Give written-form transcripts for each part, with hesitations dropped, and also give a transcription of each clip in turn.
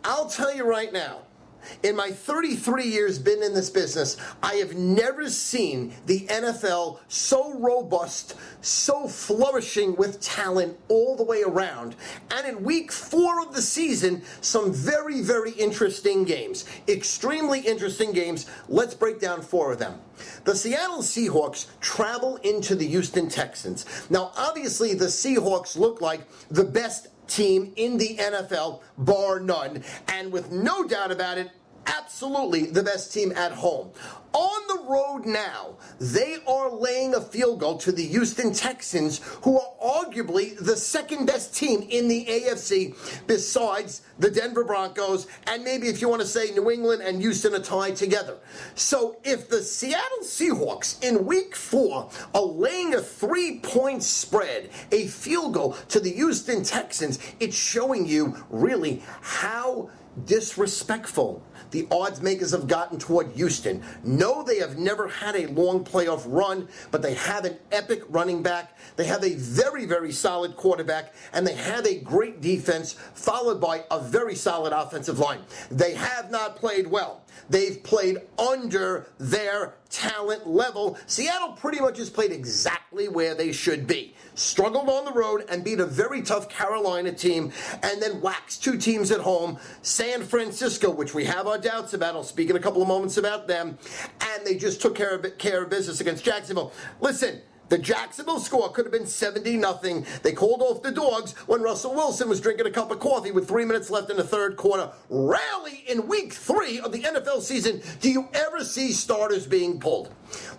I'll tell you right now, in my 33 years been in this business, I have never seen the NFL so robust, so flourishing with talent all the way around. And in week 4 of the season, some very, very interesting games. Extremely interesting games. Let's break down 4 of them. The Seattle Seahawks travel into the Houston Texans. Now, obviously, the Seahawks look like the best team in the NFL, bar none, and with no doubt about it, absolutely the best team at home. On the road now, they are laying a field goal to the Houston Texans, who are arguably the second best team in the AFC besides the Denver Broncos, and maybe if you want to say New England and Houston are tied together. So if the Seattle Seahawks in week 4 are laying a 3-point spread, a field goal to the Houston Texans, it's showing you really how disrespectful the odds makers have gotten toward Houston. No, they have never had a long playoff run, but they have an epic running back. They have a very, very solid quarterback, and they have a great defense followed by a very solid offensive line. They have not played well. They've played under their talent level. Seattle pretty much has played exactly where they should be. Struggled on the road and beat a very tough Carolina team, and then waxed 2 teams at home. San Francisco, which we have our doubts about. I'll speak in a couple of moments about them. And they just took care of business against Jacksonville. Listen, the Jacksonville score could have been 70-0. They called off the dogs when Russell Wilson was drinking a cup of coffee with 3 minutes left in the third quarter. Rarely in week 3 of the NFL season do you ever see starters being pulled.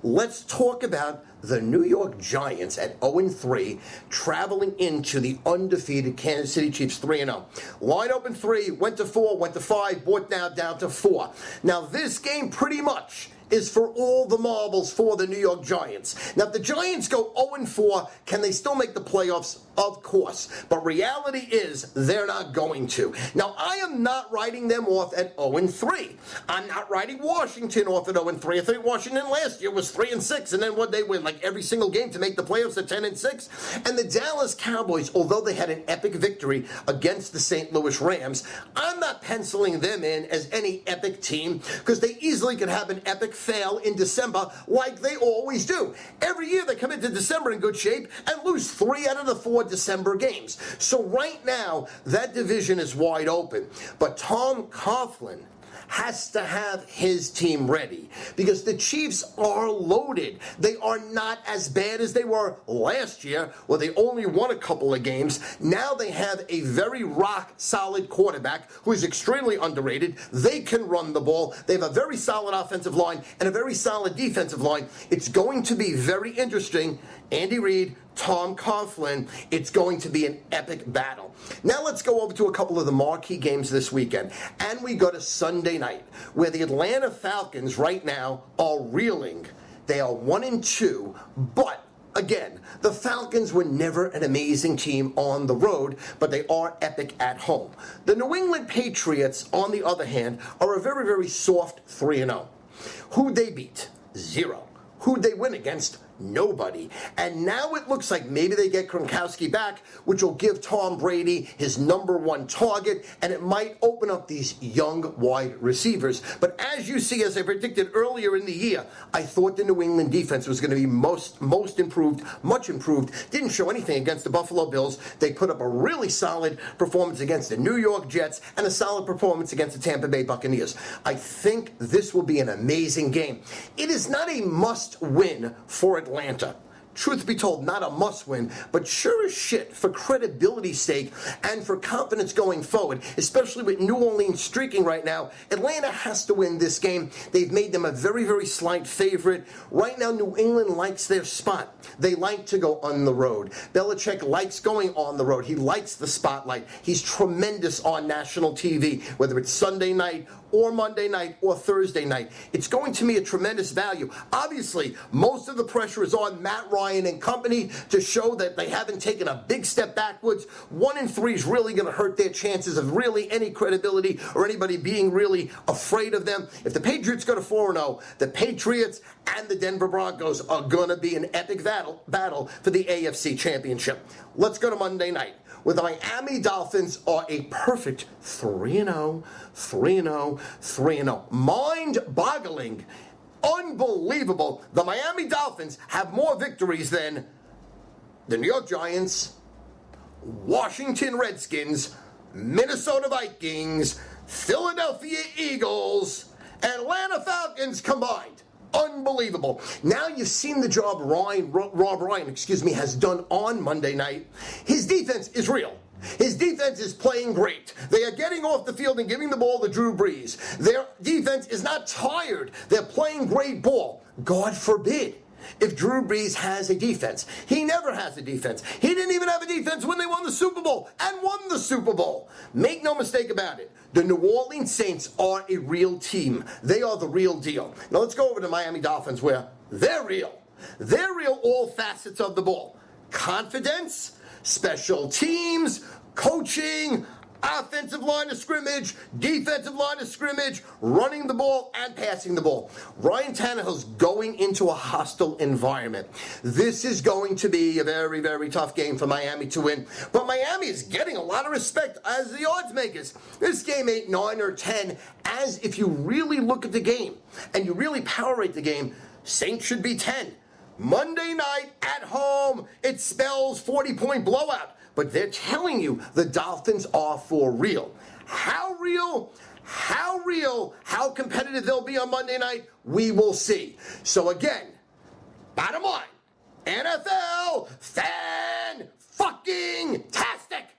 Let's talk about the New York Giants at 0-3, traveling into the undefeated Kansas City Chiefs 3-0. Line open 3, went to 4, went to 5, brought now down to 4. Now this game pretty much is for all the marbles for the New York Giants. Now, if the Giants go 0-4, can they still make the playoffs? Of course. But reality is they're not going to. Now, I am not writing them off at 0-3. I'm not writing Washington off at 0-3. I think Washington last year was 3-6, and then what they win, like every single game to make the playoffs at 10-6. And the Dallas Cowboys, although they had an epic victory against the St. Louis Rams, I'm not penciling them in as any epic team because they easily could have an epic fail in December like they always do. Every year they come into December in good shape and lose 3 out of the 4 December games. So right now, that division is wide open. But Tom Coughlin has to have his team ready because the Chiefs are loaded. They are not as bad as they were last year where they only won a couple of games. Now they have a very rock-solid quarterback who is extremely underrated. They can run the ball. They have a very solid offensive line and a very solid defensive line. It's going to be very interesting. Andy Reid, Tom Coughlin, it's going to be an epic battle. Now let's go over to a couple of the marquee games this weekend. And we go to Sunday night, where the Atlanta Falcons right now are reeling. They are 1-2, but again, the Falcons were never an amazing team on the road, but they are epic at home. The New England Patriots, on the other hand, are a very, very soft 3-0. Who'd they beat? 0. Who'd they win against? Nobody. And now it looks like maybe they get Gronkowski back, which will give Tom Brady his #1 target, and it might open up these young wide receivers. But as you see, as I predicted earlier in the year, I thought the New England defense was going to be most improved, much improved. Didn't show anything against the Buffalo Bills. They put up a really solid performance against the New York Jets and a solid performance against the Tampa Bay Buccaneers. I think this will be an amazing game. It is not a must-win for Atlanta. Truth be told, not a must-win, but sure as shit for credibility's sake and for confidence going forward, especially with New Orleans streaking right now. Atlanta has to win this game. They've made them a very, very slight favorite. Right now, New England likes their spot. They like to go on the road. Belichick likes going on the road. He likes the spotlight. He's tremendous on national TV, whether it's Sunday night or Monday night or Thursday night. It's going to be a tremendous value. Obviously, most of the pressure is on Matt Ryan and company to show that they haven't taken a big step backwards. 1-3 is really going to hurt their chances of really any credibility or anybody being really afraid of them. If the Patriots go to 4-0, the Patriots and the Denver Broncos are going to be an epic battle for the AFC Championship. Let's go to Monday night, where the Miami Dolphins are a perfect 3-0, 3-0, 3-0. Mind-boggling. Unbelievable. The Miami Dolphins have more victories than the New York Giants, Washington Redskins, Minnesota Vikings, Philadelphia Eagles, Atlanta Falcons combined. Unbelievable. Now you've seen the job Rob Ryan has done on Monday night. His defense is real. His defense is playing great. They are getting off the field and giving the ball to Drew Brees. Their defense is not tired. They're playing great ball. God forbid if Drew Brees has a defense. He never has a defense. He didn't even have a defense when they won the Super Bowl and won the Super Bowl. Make no mistake about it. The New Orleans Saints are a real team. They are the real deal. Now let's go over to Miami Dolphins, where they're real. They're real all facets of the ball. Confidence, special teams, coaching, offensive line of scrimmage, defensive line of scrimmage, running the ball and passing the ball. Ryan Tannehill's going into a hostile environment. This is going to be a very, very tough game for Miami to win. But Miami is getting a lot of respect as the odds makers. This game ain't 9 or 10, as if you really look at the game and you really power rate the game, Saints should be 10. Monday night at home, it spells 40-point blowout. But they're telling you the Dolphins are for real. How real? How real? How competitive they'll be on Monday night? We will see. So again, bottom line, NFL fan-fucking-tastic.